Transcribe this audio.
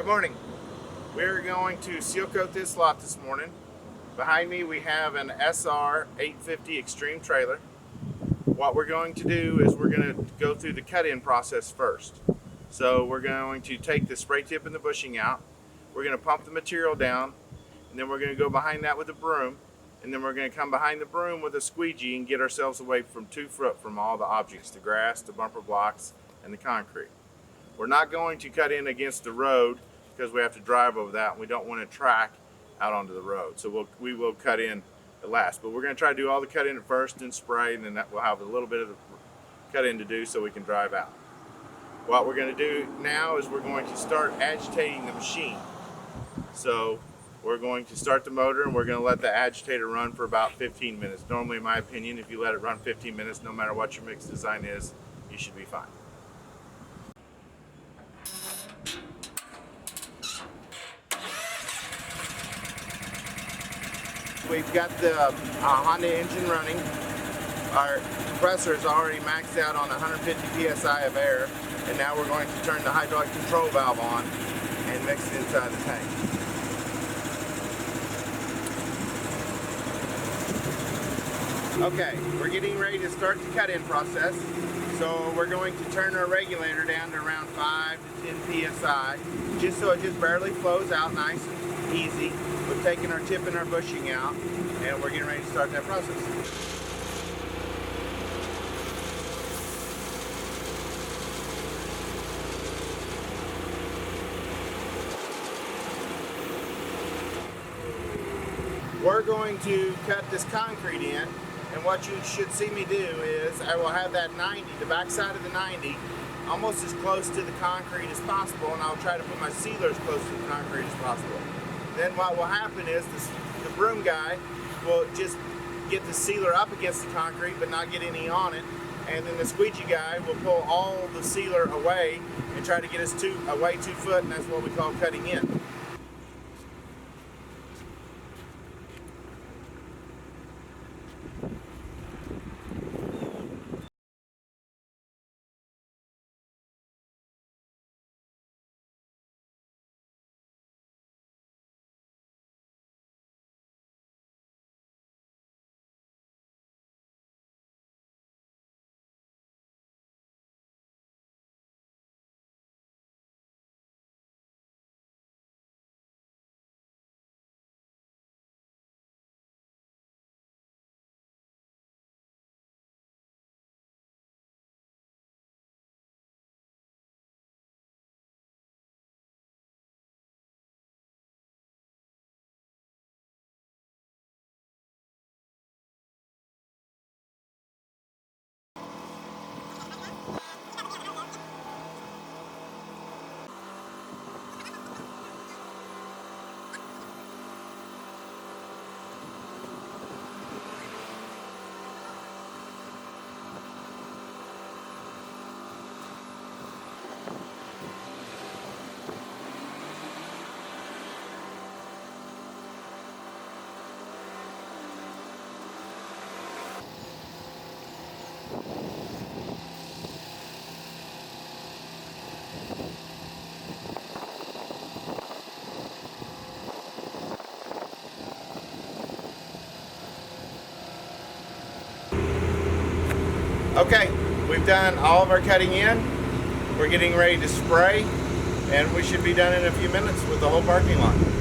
morning. We're going to seal coat this lot this morning. Behind me we have an SR 850 Extreme trailer. What we're going to do is we're going to go through the cut-in process first. So we're going to take the spray tip and the bushing out. We're going to pump the material down, and then we're going to go behind that with a broom, and then we're going to come behind the broom with a squeegee and get ourselves away from 2 foot from all the objects, the grass, the bumper blocks, and the concrete. We're not going to cut in against the road because we have to drive over that, and we don't want to track out onto the road. So we will cut in at last, but we're going to try to do all the cut in at first and spray, and then we'll have a little bit of the cut in to do so we can drive out. What we're going to do now is we're going to start agitating the machine. So we're going to start the motor, and we're going to let the agitator run for about 15 minutes. Normally, in my opinion, if you let it run 15 minutes, no matter what your mix design is, you should be fine. We've got the Honda engine running. Our compressor is already maxed out on 150 psi of air, and now we're going to turn the hydraulic control valve on and mix it inside the tank. Okay, we're getting ready to start the cut-in process. So we're going to turn our regulator down to around 5 to 10 psi, just so it just barely flows out nice and easy. We've taken our tip and our bushing out, and we're getting ready to start that process. We're going to cut this concrete in, and what you should see me do is I will have that 90, the back side of the 90, almost as close to the concrete as possible, and I'll try to put my sealer as close to the concrete as possible. Then what will happen is the broom guy will just get the sealer up against the concrete but not get any on it, and then the squeegee guy will pull all the sealer away and try to get us away 2 foot, and that's what we call cutting in. Okay, we've done all of our cutting in. We're getting ready to spray, and we should be done in a few minutes with the whole parking lot.